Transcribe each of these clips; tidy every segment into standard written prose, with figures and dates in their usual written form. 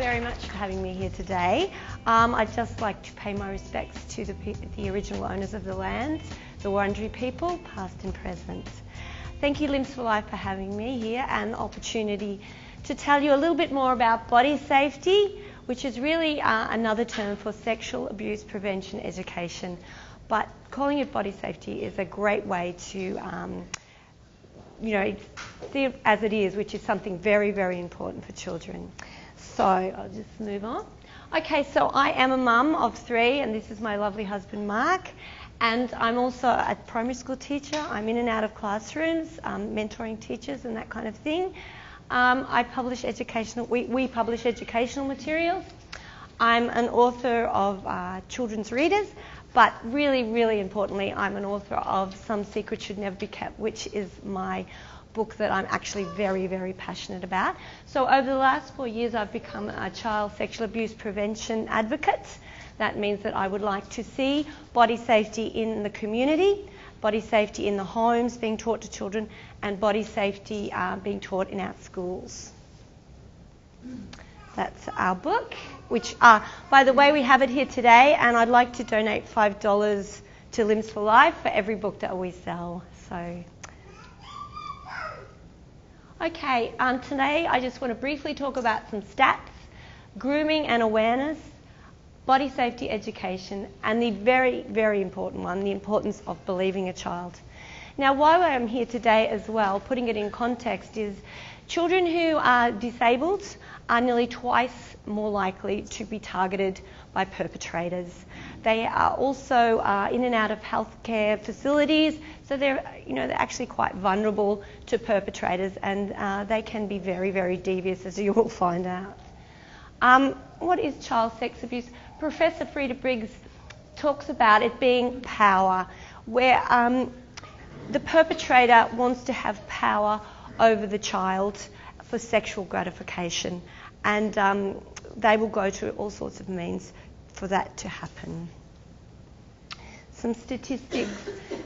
very much for having me here today. I'd just like to pay my respects to the original owners of the land, the Wurundjeri people, past and present. Thank you, Limbs for Life, for having me here and the opportunity to tell you a little bit more about body safety, which is really another term for sexual abuse prevention education. But calling it body safety is a great way to see it as it is, which is something very, very important for children. So I'll just move on. Okay, so I am a mum of 3, and this is my lovely husband, Mark. And I'm also a primary school teacher. I'm in and out of classrooms, mentoring teachers and that kind of thing. I publish we publish educational materials. I'm an author of children's readers, but really, really importantly, I'm an author of Some Secrets Should Never Be Kept, which is my book that I'm actually very, very passionate about. So over the last 4 years, I've become a child sexual abuse prevention advocate. That means that I would like to see body safety in the community, body safety in the homes being taught to children, and body safety being taught in our schools. That's our book, which, by the way, we have it here today, and I'd like to donate $5 to Limbs for Life for every book that we sell. So, okay, today I just want to briefly talk about some stats, grooming and awareness, body safety education, and the very, very important one, the importance of believing a child. Now, why I'm here today as well, putting it in context, is children who are disabled are nearly twice more likely to be targeted by perpetrators. They are also in and out of healthcare facilities, so they're actually quite vulnerable to perpetrators, and they can be very, very devious, as you will find out. What is child sex abuse? Professor Frida Briggs talks about it being power, where the perpetrator wants to have power over the child for sexual gratification, and they will go to all sorts of means for that to happen. Some statistics.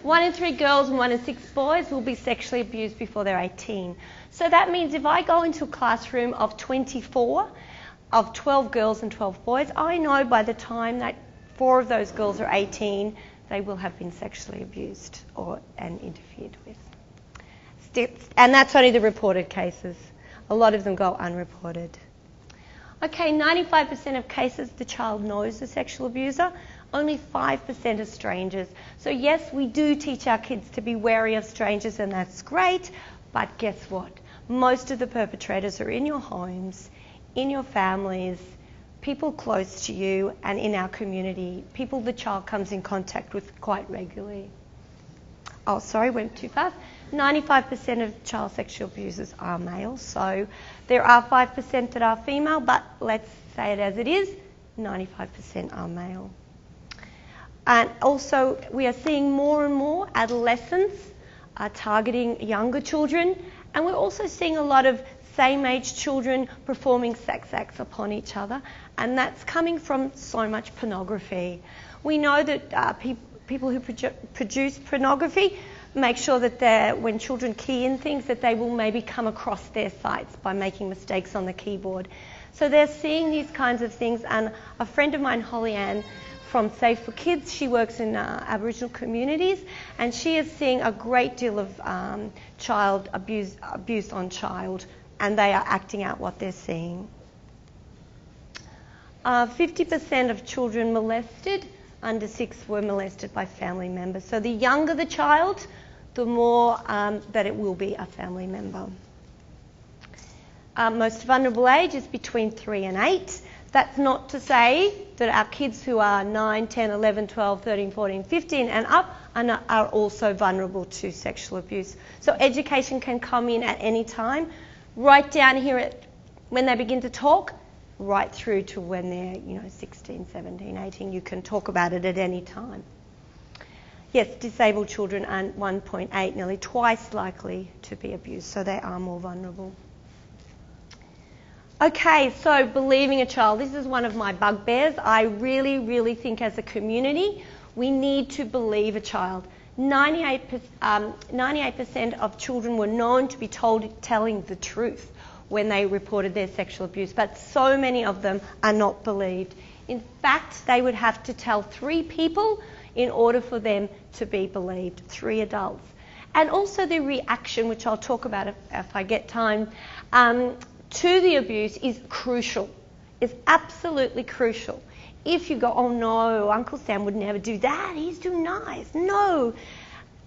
1 in 3 girls and 1 in 6 boys will be sexually abused before they're 18. So that means if I go into a classroom of 24, of 12 girls and 12 boys, I know by the time that 4 of those girls are 18, they will have been sexually abused and interfered with. And that's only the reported cases. A lot of them go unreported. Okay, 95% of cases the child knows the sexual abuser, only 5% are strangers. So yes, we do teach our kids to be wary of strangers, and that's great, but guess what? Most of the perpetrators are in your homes, in your families, people close to you, and in our community, people the child comes in contact with quite regularly. Oh, sorry, went too fast. 95% of child sexual abusers are male, so there are 5% that are female, but let's say it as it is, 95% are male. And also, we are seeing more and more adolescents are targeting younger children, and we're also seeing a lot of same-age children performing sex acts upon each other, and that's coming from so much pornography. We know that people who produce pornography make sure that when children key in things, that they will maybe come across their sites by making mistakes on the keyboard. So they're seeing these kinds of things, and a friend of mine, Holly Ann, from Safe for Kids, she works in Aboriginal communities, and she is seeing a great deal of child abuse on child, and they are acting out what they're seeing. 50% of children molested under 6 were molested by family members. So the younger the child, the more that it will be a family member. Most vulnerable age is between 3 and 8. That's not to say that our kids who are 9, 10, 11, 12, 13, 14, 15 and up are also vulnerable to sexual abuse. So education can come in at any time, right down here when they begin to talk, right through to when they're 16, 17, 18. You can talk about it at any time. Yes, disabled children are 1.8, nearly twice likely to be abused, so they are more vulnerable. Okay, so believing a child. This is one of my bugbears. I really, really think as a community we need to believe a child. 98% of children were known to be telling the truth when they reported their sexual abuse, but so many of them are not believed. In fact, they would have to tell 3 people in order for them to be believed, 3 adults. And also the reaction, which I'll talk about if I get time, to the abuse is crucial, is absolutely crucial. If you go, oh no, Uncle Sam would never do that, he's too nice. No,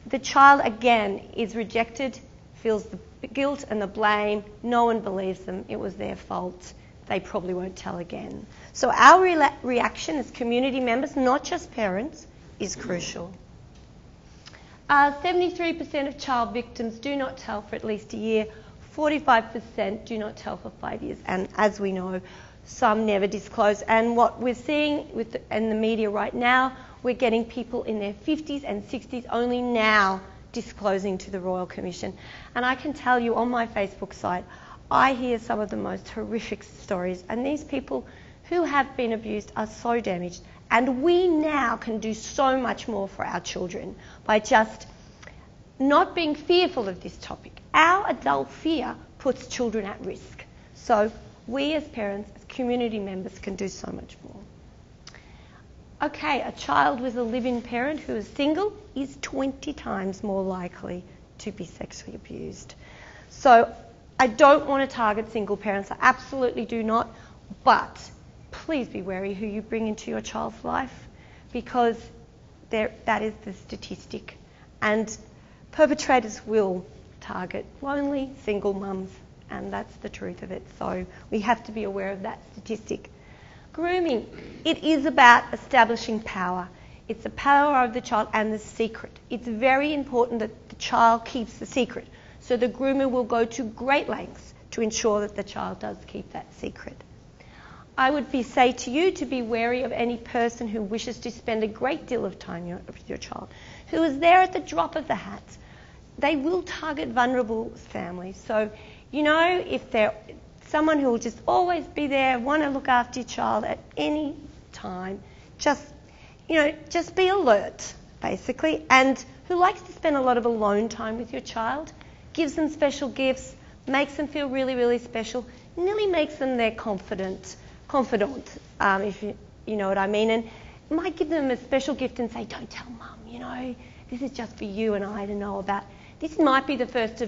the child again is rejected, feels the guilt and the blame, no one believes them, it was their fault, they probably won't tell again. So our reaction as community members, not just parents, is crucial. 73% of child victims do not tell for at least a year, 45% do not tell for 5 years, and as we know, some never disclose. And what we're seeing in the media right now, we're getting people in their 50s and 60s only now disclosing to the Royal Commission. And I can tell you on my Facebook site, I hear some of the most horrific stories, and these people who have been abused are so damaged. And we now can do so much more for our children by just not being fearful of this topic. Our adult fear puts children at risk. So we as parents, as community members, can do so much more. Okay, a child with a live-in parent who is single is 20 times more likely to be sexually abused. So I don't want to target single parents, I absolutely do not, but please be wary who you bring into your child's life, because that is the statistic. And perpetrators will target lonely single mums, and that's the truth of it. So we have to be aware of that statistic. Grooming, it is about establishing power. It's the power of the child and the secret. It's very important that the child keeps the secret. So the groomer will go to great lengths to ensure that the child does keep that secret. I would say to you to be wary of any person who wishes to spend a great deal of time with your child, who is there at the drop of the hat. They will target vulnerable families. So, you know, if they're someone who will just always be there, want to look after your child at any time, just be alert, basically, and who likes to spend a lot of alone time with your child, gives them special gifts, makes them feel really, really special, nearly makes them their confidant, if you know what I mean, and might give them a special gift and say, don't tell mum, this is just for you and I to know about. This might be the first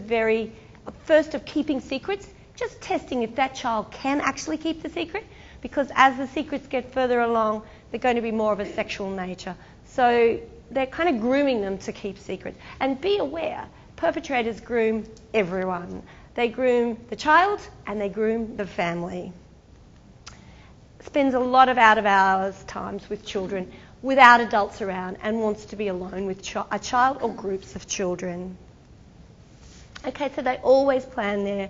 of keeping secrets, just testing if that child can actually keep the secret, because as the secrets get further along, they're going to be more of a sexual nature. So they're kind of grooming them to keep secrets. And be aware, perpetrators groom everyone. They groom the child and they groom the family. Spends a lot of out-of-hours times with children without adults around and wants to be alone with a child or groups of children. Okay, so they always plan their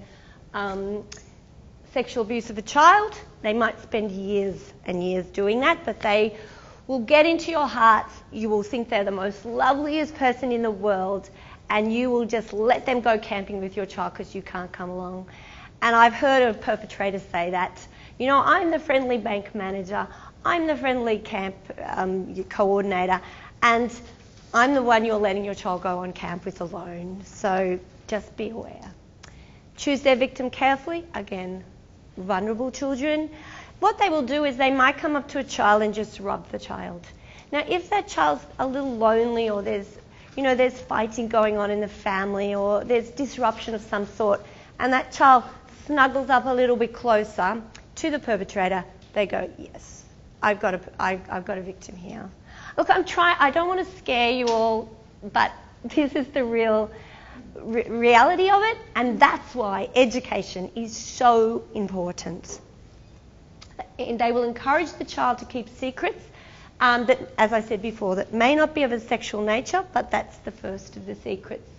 sexual abuse of a child. They might spend years and years doing that, but they will get into your hearts. You will think they're the most loveliest person in the world, and you will just let them go camping with your child because you can't come along. And I've heard of perpetrators say that, I'm the friendly bank manager, I'm the friendly camp coordinator, and I'm the one you're letting your child go on camp with alone. So just be aware. Choose their victim carefully. Again, vulnerable children. What they will do is they might come up to a child and just rub the child. Now, if that child's a little lonely, or there's fighting going on in the family, or there's disruption of some sort, and that child snuggles up a little bit closer to the perpetrator, they go, yes, I've got a victim here. Look, I don't want to scare you all, but this is the real reality of it, and that's why education is so important. And they will encourage the child to keep secrets that, as I said before, that may not be of a sexual nature, but that's the first of the secrets.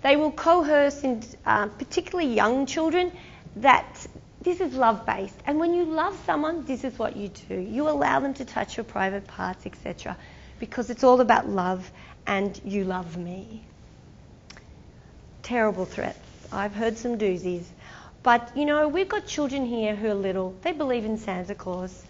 They will coerce, in particularly young children, that this is love-based. And when you love someone, this is what you do. You allow them to touch your private parts, etc., because it's all about love and you love me. Terrible threats. I've heard some doozies. But, we've got children here who are little. They believe in Santa Claus.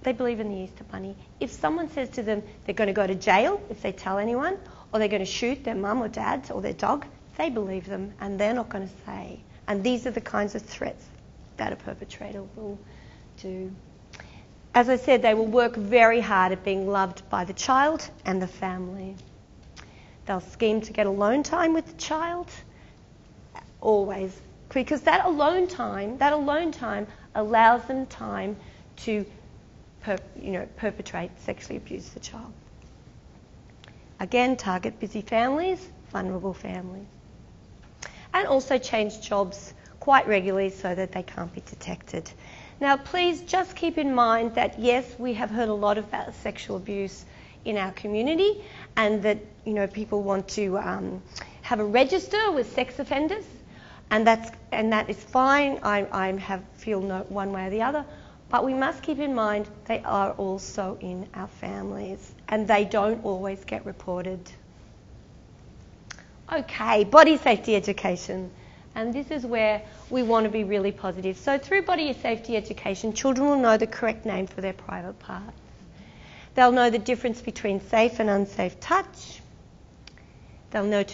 They believe in the Easter Bunny. If someone says to them they're going to go to jail if they tell anyone, or they're going to shoot their mum or dad or their dog, they believe them, and they're not going to say. And these are the kinds of threats that a perpetrator will do. As I said, they will work very hard at being loved by the child and the family. They'll scheme to get alone time with the child, always, because that alone time allows them time to perpetrate, sexually abuse the child. Again, target busy families, vulnerable families. And also change jobs quite regularly so that they can't be detected. Now, please just keep in mind that, yes, we have heard a lot about sexual abuse in our community, and that, people want to have a register with sex offenders, and that is fine. I feel no one way or the other, but we must keep in mind they are also in our families, and they don't always get reported. Okay, body safety education. And this is where we want to be really positive. So through body safety education, children will know the correct name for their private parts. They'll know the difference between safe and unsafe touch. They'll know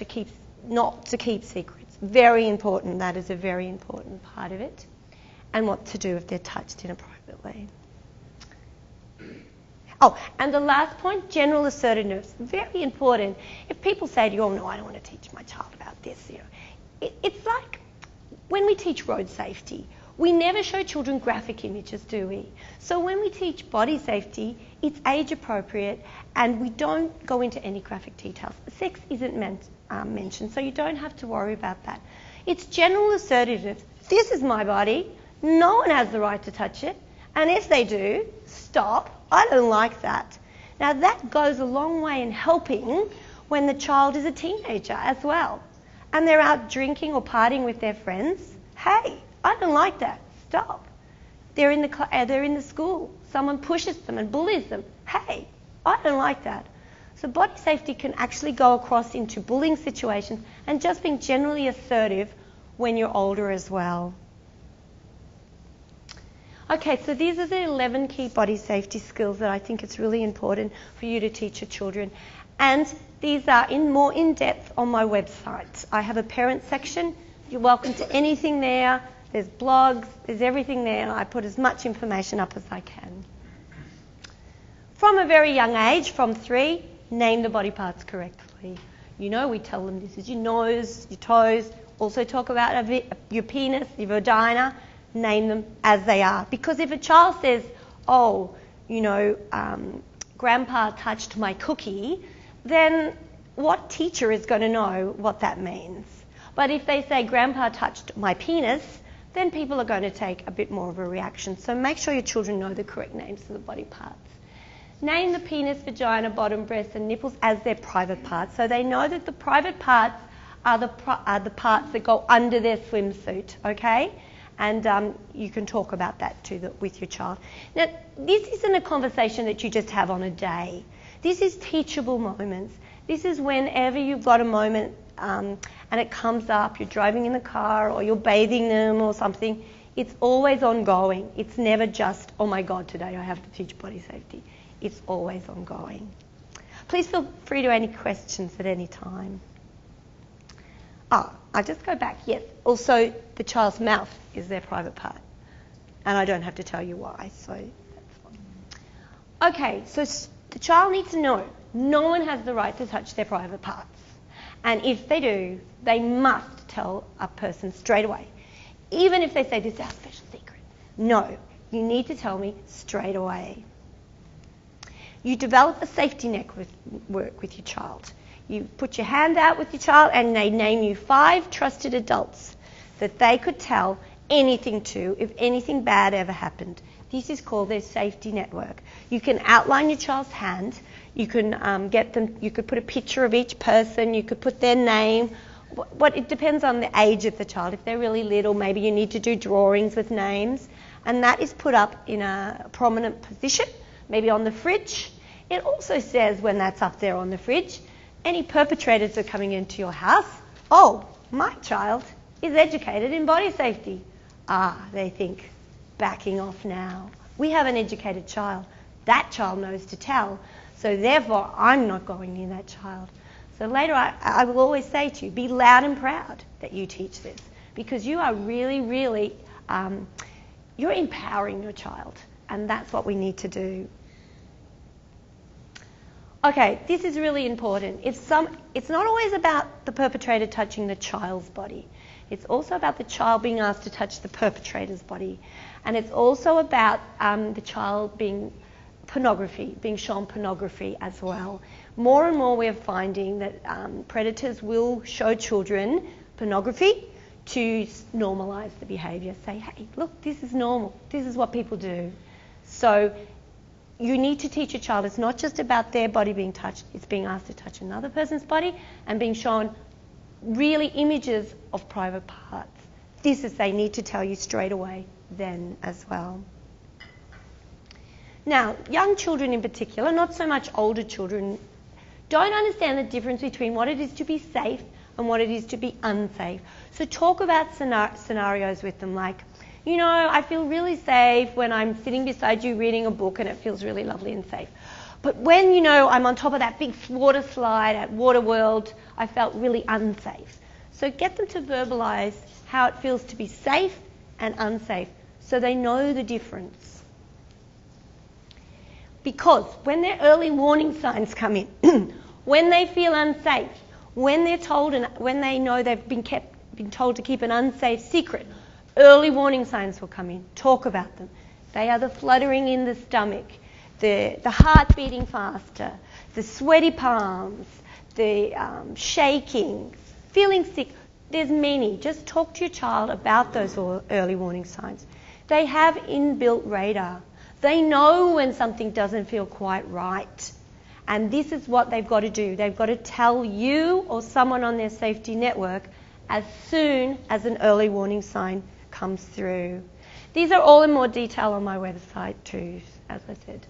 not to keep secrets. Very important. That is a very important part of it. And what to do if they're touched inappropriately. Oh, and the last point, general assertiveness. Very important. If people say to you, oh no, I don't want to teach my child about this, it's like when we teach road safety, we never show children graphic images, do we? So when we teach body safety, it's age appropriate, and we don't go into any graphic details. Sex isn't mentioned, so you don't have to worry about that. It's general assertiveness. This is my body. No one has the right to touch it. And if they do, stop. I don't like that. Now that goes a long way in helping when the child is a teenager as well, and they're out drinking or partying with their friends. Hey, I don't like that. Stop. They're in the school. Someone pushes them and bullies them. Hey, I don't like that. So body safety can actually go across into bullying situations and just being generally assertive when you're older as well. Okay, so these are the 11 key body safety skills that I think it's really important for you to teach your children. And these are more in depth on my website. I have a parent section. You're welcome to anything there. There's blogs, there's everything there, and I put as much information up as I can. From a very young age, from 3, name the body parts correctly. We tell them this is your nose, your toes. Also talk about your penis, your vagina. Name them as they are. Because if a child says, Grandpa touched my cookie, then what teacher is going to know what that means? But if they say, Grandpa touched my penis, then people are going to take a bit more of a reaction. So make sure your children know the correct names for the body parts. Name the penis, vagina, bottom, breast and nipples as their private parts. So they know that the private parts are the parts that go under their swimsuit, okay? And you can talk about that too with your child. Now, this isn't a conversation that you just have on a day. This is teachable moments. This is whenever you've got a moment and it comes up, you're driving in the car or you're bathing them or something. It's always ongoing. It's never just, oh my God, today I have to teach body safety. It's always ongoing. Please feel free to any questions at any time. I'll just go back. Yes, also the child's mouth is their private part. And I don't have to tell you why, so that's fine. Okay, so the child needs to know no one has the right to touch their private parts. And if they do, they must tell a person straight away. Even if they say this is our special secret. No, you need to tell me straight away. You develop a safety network with your child. You put your hand out with your child and they name you 5 trusted adults that they could tell anything to if anything bad ever happened. This is called their safety network. You can outline your child's hand. You can get them. You could put a picture of each person. You could put their name. It depends on the age of the child. If they're really little, maybe you need to do drawings with names, and that is put up in a prominent position, maybe on the fridge. It also says when that's up there on the fridge, any perpetrators that are coming into your house, oh, my child is educated in body safety. They think, backing off now. We have an educated child. That child knows to tell. So therefore, I'm not going near that child. So later I will always say to you, be loud and proud that you teach this. because you are really, you're empowering your child, and that's what we need to do. Okay, this is really important. It's not always about the perpetrator touching the child's body. It's also about the child being asked to touch the perpetrator's body. And it's also about the child being shown pornography as well. More and more we're finding that predators will show children pornography to normalise the behaviour. Say, hey, look, this is normal. This is what people do. So you need to teach a child it's not just about their body being touched, it's being asked to touch another person's body and being shown really images of private parts. This is they need to tell you straight away then as well. Now, young children in particular, not so much older children, don't understand the difference between what it is to be safe and what it is to be unsafe. So talk about scenarios with them like, you know, I feel really safe when I'm sitting beside you reading a book and it feels really lovely and safe. But when, you know, I'm on top of that big water slide at Waterworld, I felt really unsafe. So get them to verbalise how it feels to be safe and unsafe so they know the difference. Because when their early warning signs come in, when they feel unsafe, when they're told and when they know they've been told to keep an unsafe secret, early warning signs will come in. Talk about them. They are the fluttering in the stomach, the heart beating faster, the sweaty palms, the shaking, feeling sick. There's many. Just talk to your child about those early warning signs. They have inbuilt radar. They know when something doesn't feel quite right. And this is what they've got to do. They've got to tell you or someone on their safety network as soon as an early warning sign comes through. These are all in more detail on my website too, as I said.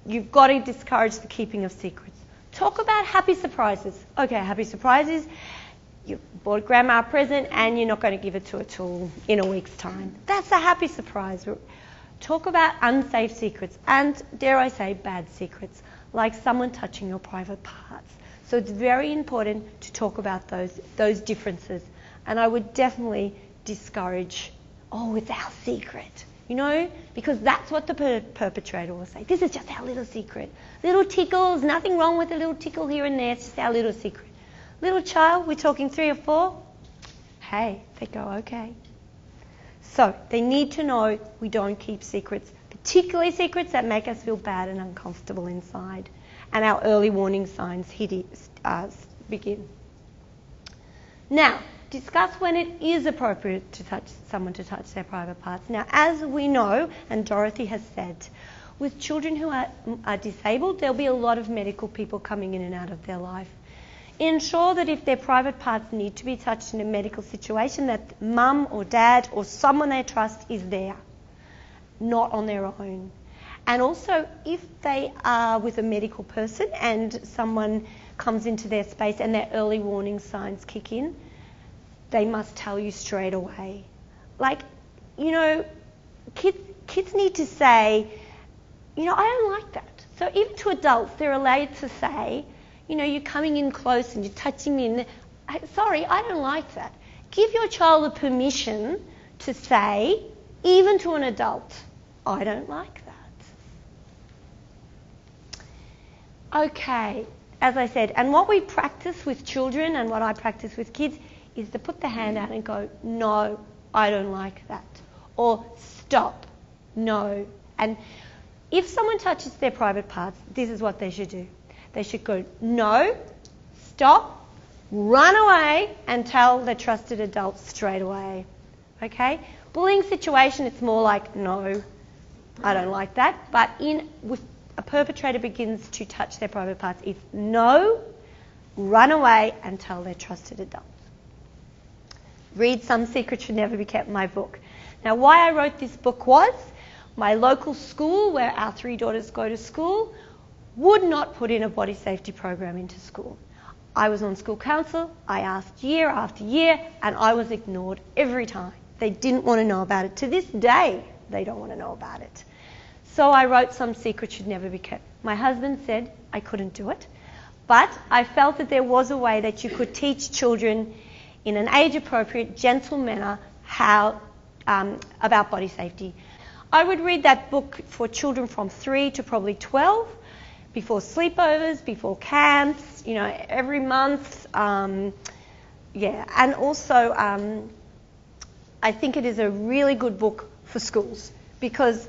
You've got to discourage the keeping of secrets. Talk about happy surprises. Okay, happy surprises. You bought grandma a present and you're not going to give it to her till in a week's time. That's a happy surprise. Talk about unsafe secrets and, dare I say, bad secrets, like someone touching your private parts. So it's very important to talk about those differences. And I would definitely discourage, it's our secret, you know, because that's what the perpetrator will say. This is just our little secret. Little tickles, nothing wrong with a little tickle here and there, it's just our little secret. Little child, we're talking 3 or 4, hey, they go, okay. So they need to know we don't keep secrets, particularly secrets that make us feel bad and uncomfortable inside. And our early warning signs begin. Now, discuss when it is appropriate to touch their private parts. Now, as we know, and Dorothy has said, with children who are disabled, there'll be a lot of medical people coming in and out of their life. Ensure that if their private parts need to be touched in a medical situation, that mum or dad or someone they trust is there, not on their own. And also, if they are with a medical person and someone comes into their space and their early warning signs kick in, they must tell you straight away. Like, you know, kids need to say, you know, I don't like that. So even to adults, they're allowed to say, you know, you're coming in close and you're touching me. Sorry, I don't like that. Give your child the permission to say, even to an adult, I don't like that. Okay, as I said, and what we practice with children and what I practice with kids is to put the hand out and go, no, I don't like that. Or stop, no. And if someone touches their private parts, this is what they should do. They should go, no, stop, run away and tell their trusted adult straight away. Okay? Bullying situation, it's more like, no, I don't like that. But if a perpetrator begins to touch their private parts, it's no, run away and tell their trusted adult. Read Some Secrets Should Never Be Kept, my book. Now, why I wrote this book was my local school, where our 3 daughters go to school, would not put in a body safety program into school. I was on school council, I asked year after year, and I was ignored every time. They didn't want to know about it. To this day, they don't want to know about it. So I wrote Some Secrets Should Never Be Kept. My husband said I couldn't do it, but I felt that there was a way that you could teach children in an age-appropriate, gentle manner about body safety. I would read that book for children from 3 to probably 12, before sleepovers, before camps, every month. And also I think it is a really good book for schools, because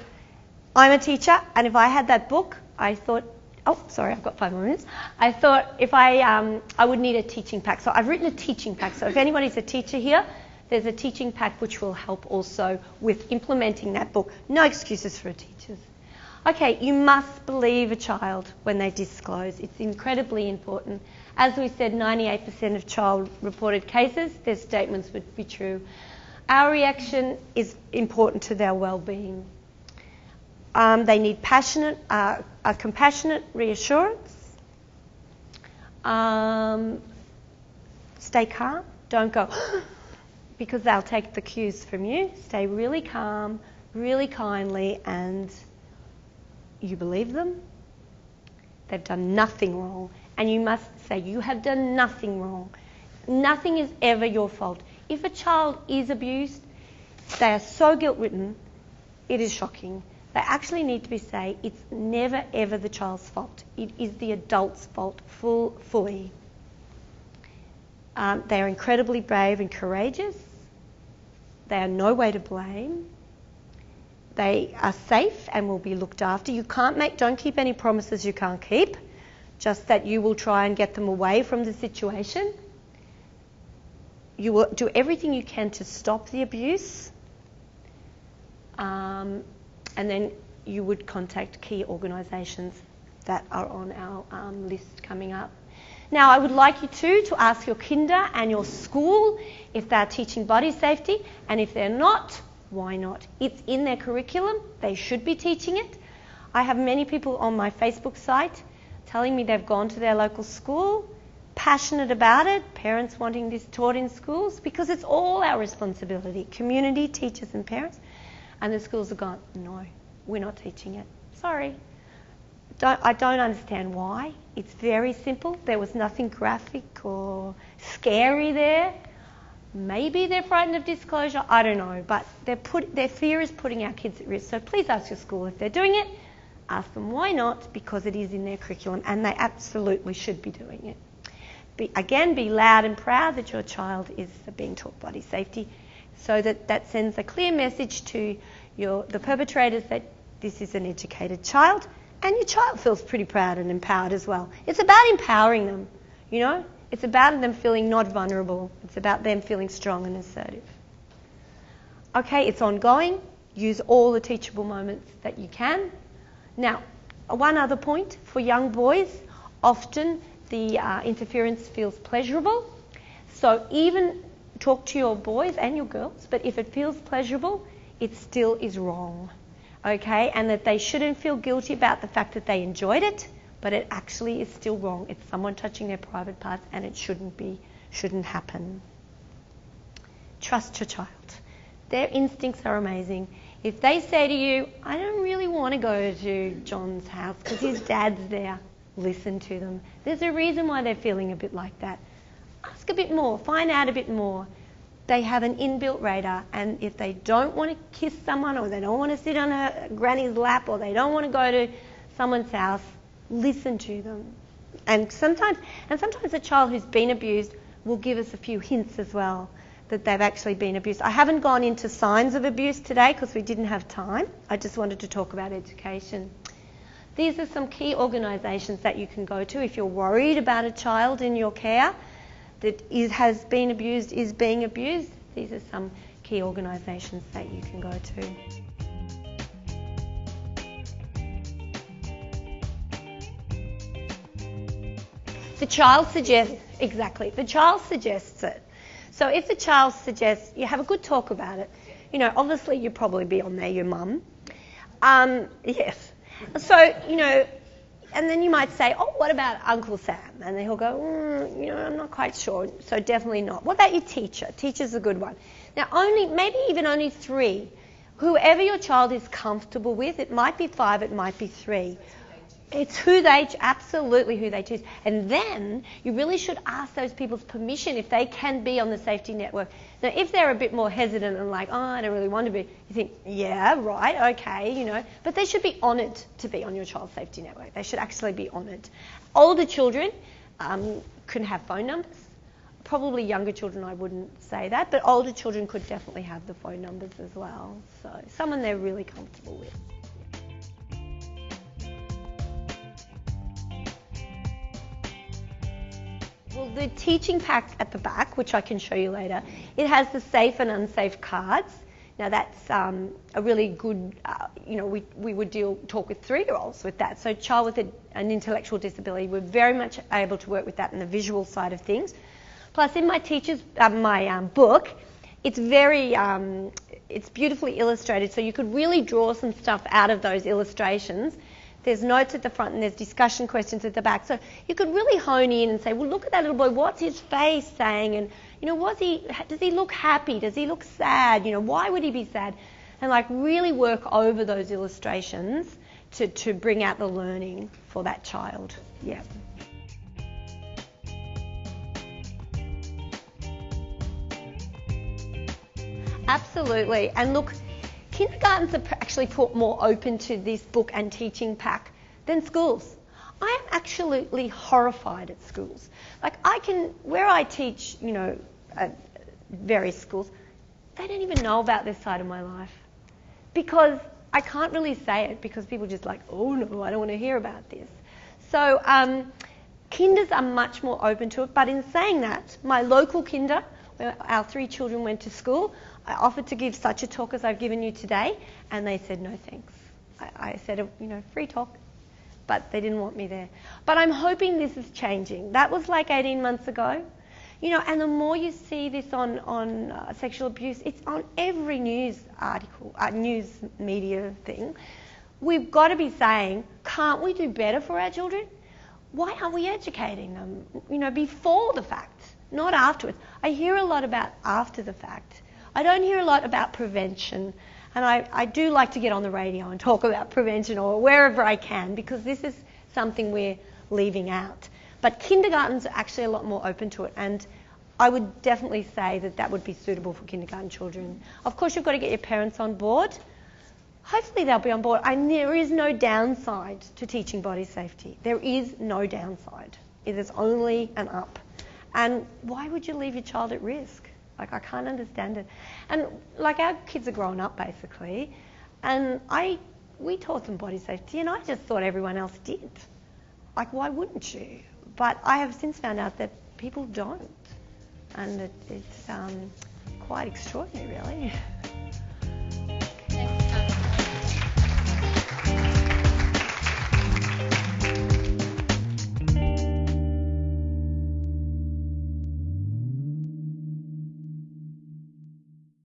I'm a teacher, and if I had that book, I thought, I've got 5 more minutes. I thought if I would need a teaching pack. So I've written a teaching pack. So if anybody's a teacher here, there's a teaching pack which will help also with implementing that book. No excuses for teachers. Okay, you must believe a child when they disclose. It's incredibly important. As we said, 98% of child-reported cases, their statements would be true. Our reaction is important to their well-being. They need a compassionate reassurance. Stay calm. Don't go, because they'll take the cues from you. Stay really calm, really kindly, and you believe them. They've done nothing wrong. And you must say, you have done nothing wrong. Nothing is ever your fault. If a child is abused, they are so guilt-ridden, it is shocking. They actually need to be saying, it's never ever the child's fault. It is the adult's fault, fully. They are incredibly brave and courageous. They are no way to blame. They are safe and will be looked after. Don't keep any promises you can't keep, just that you will try and get them away from the situation. You will do everything you can to stop the abuse. And then you would contact key organisations that are on our list coming up. Now, I would like you to ask your kinder and your school if they're teaching body safety, and if they're not, why not? It's in their curriculum. They should be teaching it. I have many people on my Facebook site telling me they've gone to their local school, passionate about it, parents wanting this taught in schools, because it's all our responsibility, community, teachers and parents. And the schools have gone, no, we're not teaching it. Sorry. I don't understand why. It's very simple. There was nothing graphic or scary there. Maybe they're frightened of disclosure. I don't know. But their fear is putting our kids at risk. So please ask your school if they're doing it. Ask them why not, because it is in their curriculum and they absolutely should be doing it. Be loud and proud that your child is being taught body safety, so that sends a clear message to the perpetrators that this is an educated child, and your child feels pretty proud and empowered as well. It's about empowering them, It's about them feeling not vulnerable. It's about them feeling strong and assertive. Okay, it's ongoing. Use all the teachable moments that you can. Now, one other point for young boys, often the interference feels pleasurable. So even talk to your boys and your girls, but if it feels pleasurable, it still is wrong, okay? And that they shouldn't feel guilty about the fact that they enjoyed it, but it actually is still wrong. It's someone touching their private parts, and it shouldn't happen. Trust your child. Their instincts are amazing. If they say to you, I don't really want to go to John's house because his dad's there, listen to them. There's a reason why they're feeling a bit like that. Ask a bit more, find out a bit more. They have an inbuilt radar, and if they don't want to kiss someone, or they don't want to sit on a granny's lap, or they don't want to go to someone's house, listen to them. And sometimes a child who's been abused will give us a few hints as well that they've actually been abused. I haven't gone into signs of abuse today because we didn't have time. I just wanted to talk about education. These are some key organisations that you can go to if you're worried about a child in your care that has been abused, is being abused. These are some key organisations that you can go to. The child suggests it. So if the child suggests, you have a good talk about it. Obviously you'll probably be on there, your mum. Yes. So, and then you might say, oh, what about Uncle Sam? And then he'll go, I'm not quite sure, so definitely not. What about your teacher? Teacher's a good one. Now, maybe only 3. Whoever your child is comfortable with, it might be 5, it might be 3. It's absolutely who they choose. And then you really should ask those people's permission if they can be on the safety network. Now, if they're a bit more hesitant and like, oh, I don't really want to be, you think, yeah, right, okay, but they should be honoured to be on your child's safety network. They should actually be honoured. Older children can have phone numbers. Probably younger children, I wouldn't say that, but older children could definitely have the phone numbers as well. So someone they're really comfortable with. Well, the teaching pack at the back, which I can show you later, it has the safe and unsafe cards. Now that's a really good, we would talk with 3-year-olds with that. So a child with an intellectual disability, we're very much able to work with that in the visual side of things. Plus in my book, it's it's beautifully illustrated, so you could really draw some stuff out of those illustrations. There's notes at the front and there's discussion questions at the back. So you could really hone in and say, well, look at that little boy. What's his face saying? And, does he look happy? Does he look sad? Why would he be sad? And really work over those illustrations to bring out the learning for that child. Yeah. Absolutely. And look, kindergartens are actually more open to this book and teaching pack than schools. I am absolutely horrified at schools. Where I teach, at various schools, they don't even know about this side of my life. Because I can't really say it because people are just like, oh no, I don't want to hear about this. So kinders are much more open to it. But in saying that, my local kinder, where our 3 children went to school, I offered to give such a talk as I've given you today, and they said no thanks. I said, free talk, but they didn't want me there. But I'm hoping this is changing. That was 18 months ago. And the more you see this on sexual abuse, it's on every news article, news media thing. We've got to be saying, can't we do better for our children? Why aren't we educating them, before the fact, not afterwards? I hear a lot about after the fact. I don't hear a lot about prevention, and I do like to get on the radio and talk about prevention or wherever I can, because this is something we're leaving out. But kindergartens are actually a lot more open to it, and I would definitely say that would be suitable for kindergarten children. Of course, you've got to get your parents on board. Hopefully they'll be on board. There is no downside to teaching body safety. There is no downside. It is only an up. And why would you leave your child at risk? I can't understand it. And our kids are growing up basically, and we taught them body safety, and I just thought everyone else did. Why wouldn't you? But I have since found out that people don't, and it's quite extraordinary, really.